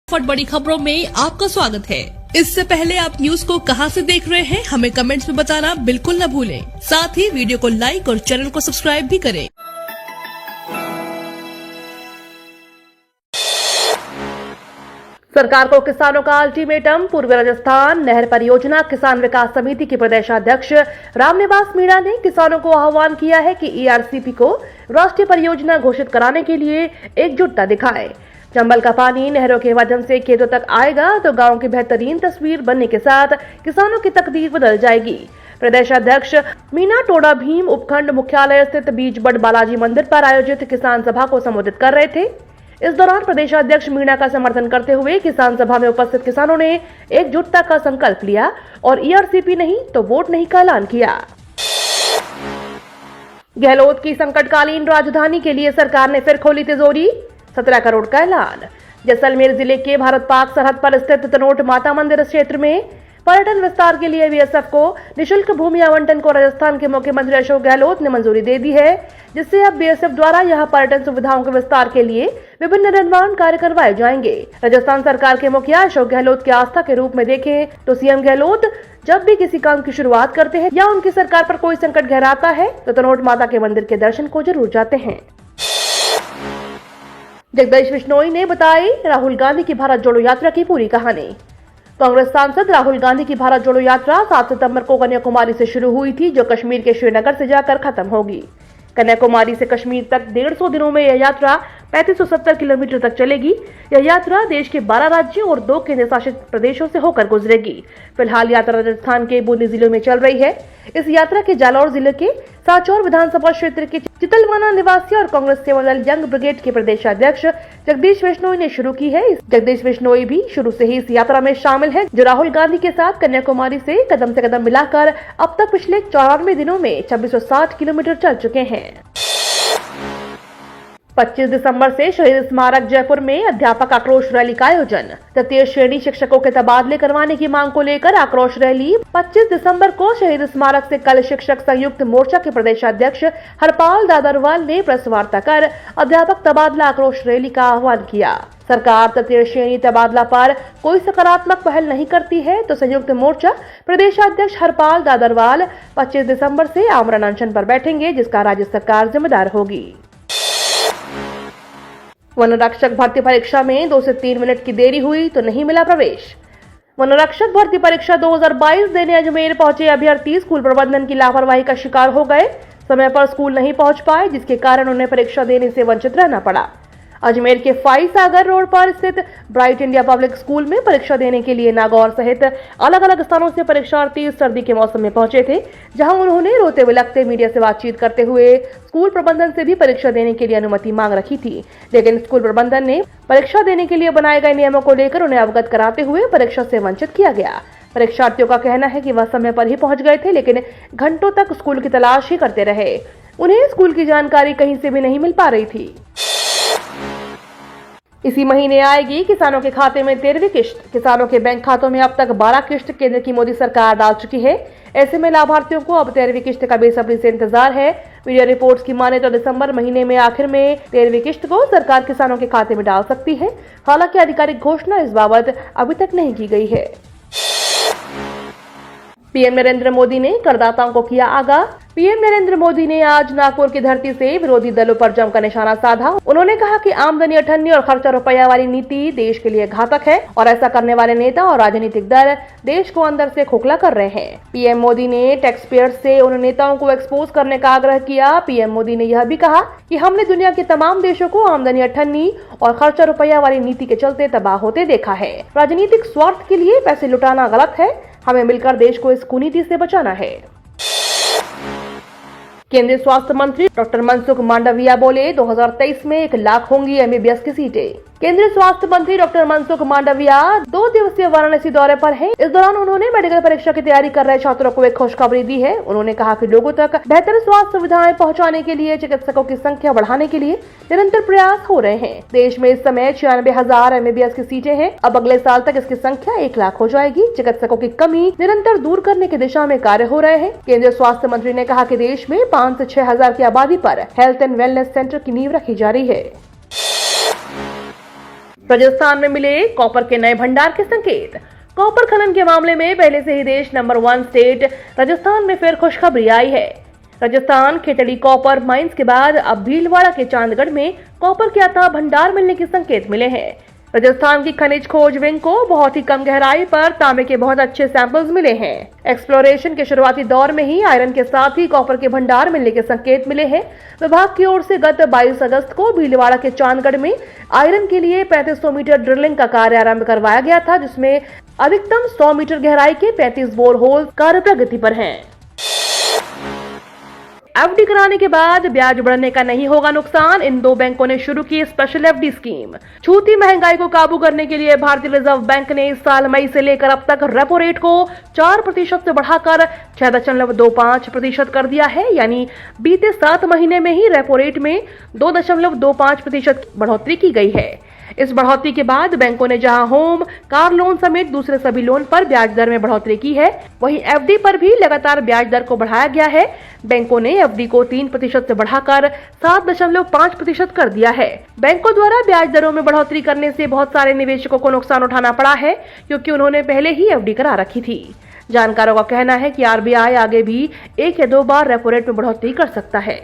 फट बड़ी खबरों में आपका स्वागत है। इससे पहले आप न्यूज को कहां से देख रहे हैं हमें कमेंट्स में बताना बिल्कुल न भूलें। साथ ही वीडियो को लाइक और चैनल को सब्सक्राइब भी करें। सरकार को किसानों का अल्टीमेटम। पूर्वी राजस्थान नहर परियोजना किसान विकास समिति के प्रदेशाध्यक्ष रामनिवास मीणा ने किसानों को आह्वान किया है कि ईआरसीपी को राष्ट्रीय परियोजना घोषित कराने के लिए एकजुटता दिखाएं। चंबल का पानी नहरों के माध्यम से खेतों तक आएगा तो गांव की बेहतरीन तस्वीर बनने के साथ किसानों की तकदीर बदल जाएगी। प्रदेशाध्यक्ष मीणा टोडा भीम उपखंड मुख्यालय स्थित बीजबड़ बालाजी मंदिर पर आयोजित किसान सभा को संबोधित कर रहे थे। इस दौरान प्रदेशाध्यक्ष मीणा का समर्थन करते हुए किसान सभा में उपस्थित किसानों ने एकजुटता का संकल्प लिया और ईआरसीपी नहीं तो वोट नहीं का ऐलान किया। गहलोत की संकटकालीन राजधानी के लिए सरकार ने फिर खोली तिजोरी। 17 करोड़ का ऐलान। जैसलमेर जिले के भारत पाक सरहद पर स्थित तनोट माता मंदिर क्षेत्र में पर्यटन विस्तार के लिए बीएसएफ को निशुल्क भूमि आवंटन को राजस्थान के मुख्यमंत्री अशोक गहलोत ने मंजूरी दे दी है, जिससे अब बीएसएफ द्वारा यहां पर्यटन सुविधाओं के विस्तार के लिए विभिन्न निर्माण कार्य करवाए जाएंगे। राजस्थान सरकार के मुखिया अशोक गहलोत की आस्था के रूप में देखें तो सीएम गहलोत जब भी किसी काम की शुरुआत करते हैं या उनकी सरकार पर कोई संकट गहराता है तो तनोट माता के मंदिर के दर्शन को जरूर जाते हैं। जगदीश बिश्नोई ने बताई राहुल गांधी की भारत जोड़ो यात्रा की पूरी कहानी। कांग्रेस सांसद राहुल गांधी की भारत जोड़ो यात्रा 7 सितंबर को कन्याकुमारी से शुरू हुई थी, जो कश्मीर के श्रीनगर से जाकर खत्म होगी। कन्याकुमारी से कश्मीर तक 150 दिनों में यह यात्रा 3570 किलोमीटर तक चलेगी। यह यात्रा देश के 12 राज्यों और 2 केंद्र शासित प्रदेशों से होकर गुजरेगी। फिलहाल यात्रा राजस्थान के बूंदी जिले में चल रही है। इस यात्रा के जालौर जिले के सांचौर विधानसभा क्षेत्र के चितलवाना निवासी और कांग्रेस सेवा दल यंग ब्रिगेड के प्रदेशाध्यक्ष जगदीश बिश्नोई ने शुरू की है। जगदीश बिश्नोई भी शुरू से ही इस यात्रा में शामिल है, जो राहुल गांधी के साथ कन्याकुमारी से कदम मिलाकर अब तक पिछले 94 दिनों में 2660 किलोमीटर चल चुके हैं। 25 दिसंबर से शहीद स्मारक जयपुर में अध्यापक आक्रोश रैली का आयोजन। तृतीय श्रेणी शिक्षकों के तबादले करवाने की मांग को लेकर आक्रोश रैली 25 दिसंबर को शहीद स्मारक से कल शिक्षक संयुक्त मोर्चा के प्रदेशाध्यक्ष हरपाल दादरवाल ने प्रेस वार्ता कर अध्यापक तबादला आक्रोश रैली का आह्वान किया। सरकार तृतीय श्रेणी तबादला पर कोई सकारात्मक पहल नहीं करती है तो संयुक्त मोर्चा प्रदेशाध्यक्ष हरपाल दादरवाल 25 दिसंबर से आमरण अनशन पर बैठेंगे, जिसका राज्य सरकार जिम्मेदार होगी। वनरक्षक भर्ती परीक्षा में 2 से 3 मिनट की देरी हुई तो नहीं मिला प्रवेश। वनरक्षक भर्ती परीक्षा 2022 देने अजमेर पहुंचे अभ्यर्थी स्कूल प्रबंधन की लापरवाही का शिकार हो गए। समय पर स्कूल नहीं पहुंच पाए, जिसके कारण उन्हें परीक्षा देने से वंचित रहना पड़ा। अजमेर के फाई सागर रोड पर स्थित ब्राइट इंडिया पब्लिक स्कूल में परीक्षा देने के लिए नागौर सहित अलग अलग स्थानों से परीक्षार्थी सर्दी के मौसम में पहुंचे थे, जहां उन्होंने रोते बिलखते मीडिया से बातचीत करते हुए स्कूल प्रबंधन से भी परीक्षा देने के लिए अनुमति मांग रखी थी। लेकिन स्कूल प्रबंधन ने परीक्षा देने के लिए बनाए गए नियमों को लेकर उन्हें अवगत कराते हुए परीक्षा से वंचित किया गया। परीक्षार्थियों का कहना है कि वह समय पर ही पहुंच गए थे, लेकिन घंटों तक स्कूल की तलाश ही करते रहे। उन्हें स्कूल की जानकारी कहीं से भी नहीं मिल पा रही थी। इसी महीने आएगी किसानों के खाते में 13वीं किश्त। किसानों के बैंक खातों में अब तक 12 किश्त केंद्र की मोदी सरकार डाल चुकी है। ऐसे में लाभार्थियों को अब 13वीं किश्त का बेसब्री से इंतजार है। मीडिया रिपोर्ट्स की माने तो दिसंबर महीने में आखिर में 13वीं किश्त को सरकार किसानों के खाते में डाल सकती है। हालांकि आधिकारिक घोषणा इस बाबत अभी तक नहीं की गई है। पीएम नरेंद्र मोदी ने करदाताओं को किया आगाह। पीएम नरेंद्र मोदी ने आज नागपुर की धरती से विरोधी दलों पर जमकर निशाना साधा। उन्होंने कहा कि आमदनी अठन्नी और खर्चा रुपया वाली नीति देश के लिए घातक है और ऐसा करने वाले नेता और राजनीतिक दल देश को अंदर से खोखला कर रहे हैं। पीएम मोदी ने टैक्स पेयर्स से उन नेताओं को एक्सपोज करने का आग्रह किया। पीएम मोदी ने यह भी कहा कि हमने दुनिया के तमाम देशों को आमदनी अठन्नी और खर्चा रुपया वाली नीति के चलते तबाह होते देखा है। राजनीतिक स्वार्थ के लिए पैसे लुटाना गलत है। हमें मिलकर देश को इस कुनीति से बचाना है। केंद्रीय स्वास्थ्य मंत्री डॉक्टर मनसुख मांडविया बोले 2023 में 1 लाख होंगी एमबीबीएस की सीटें। केंद्रीय स्वास्थ्य मंत्री डॉक्टर मनसुख मांडविया 2 दिवसीय वाराणसी दौरे पर हैं। इस दौरान उन्होंने मेडिकल परीक्षा की तैयारी कर रहे छात्रों को एक खुशखबरी दी है। उन्होंने कहा कि लोगों तक बेहतर स्वास्थ्य सुविधाएं पहुंचाने के लिए चिकित्सकों की संख्या बढ़ाने के लिए निरंतर प्रयास हो रहे हैं। देश में इस समय 96,000 एमबीबीएस की सीटें हैं। अब अगले साल तक इसकी संख्या 1 लाख हो जाएगी। चिकित्सकों की कमी निरंतर दूर करने की दिशा में कार्य हो रहे हैं। केंद्रीय स्वास्थ्य मंत्री ने कहा कि देश में 5 से 6,000 की आबादी पर हेल्थ एंड वेलनेस सेंटर की नींव रखी जा रही है। राजस्थान में मिले कॉपर के नए भंडार के संकेत। कॉपर खनन के मामले में पहले से ही देश नंबर 1 स्टेट राजस्थान में फिर खुशखबरी आई है। राजस्थान खेतड़ी कॉपर माइंस के बाद अब भीलवाड़ा के चांदगढ़ में कॉपर के अथाह भंडार मिलने के संकेत मिले हैं। राजस्थान की खनिज खोज विंग को बहुत ही कम गहराई पर तांबे के बहुत अच्छे सैंपल्स मिले हैं। एक्सप्लोरेशन के शुरुआती दौर में ही आयरन के साथ ही कॉपर के भंडार मिलने के संकेत मिले हैं। विभाग की ओर से गत 22 अगस्त को भीलवाड़ा के चांदगढ़ में आयरन के लिए 3500 मीटर ड्रिलिंग का कार्य आरंभ करवाया गया था, जिसमें अधिकतम 100 मीटर गहराई के 35 बोर होल कार्य प्रगति पर हैं। एफडी कराने के बाद ब्याज बढ़ने का नहीं होगा नुकसान। इन दो बैंकों ने शुरू की स्पेशल एफडी स्कीम। छूती महंगाई को काबू करने के लिए भारतीय रिजर्व बैंक ने इस साल मई से लेकर अब तक रेपो रेट को 4% से बढ़ाकर 6.25% कर दिया है। यानी बीते 7 महीने में ही रेपो रेट में 2.25% बढ़ोतरी की गई है। इस बढ़ोतरी के बाद बैंकों ने जहां होम, कार लोन समेत दूसरे सभी लोन पर ब्याज दर में बढ़ोतरी की है, वहीं एफडी पर भी लगातार ब्याज दर को बढ़ाया गया है। बैंकों ने एफडी को 3% से बढ़ाकर 7.5% कर दिया है। बैंकों द्वारा ब्याज दरों में बढ़ोतरी करने से बहुत सारे निवेशकों को नुकसान उठाना पड़ा है, क्योंकि उन्होंने पहले ही एफडी करा रखी थी। जानकारों का कहना है कि आरबीआई आगे भी 1 या 2 बार रेपो रेट में बढ़ोतरी कर सकता है।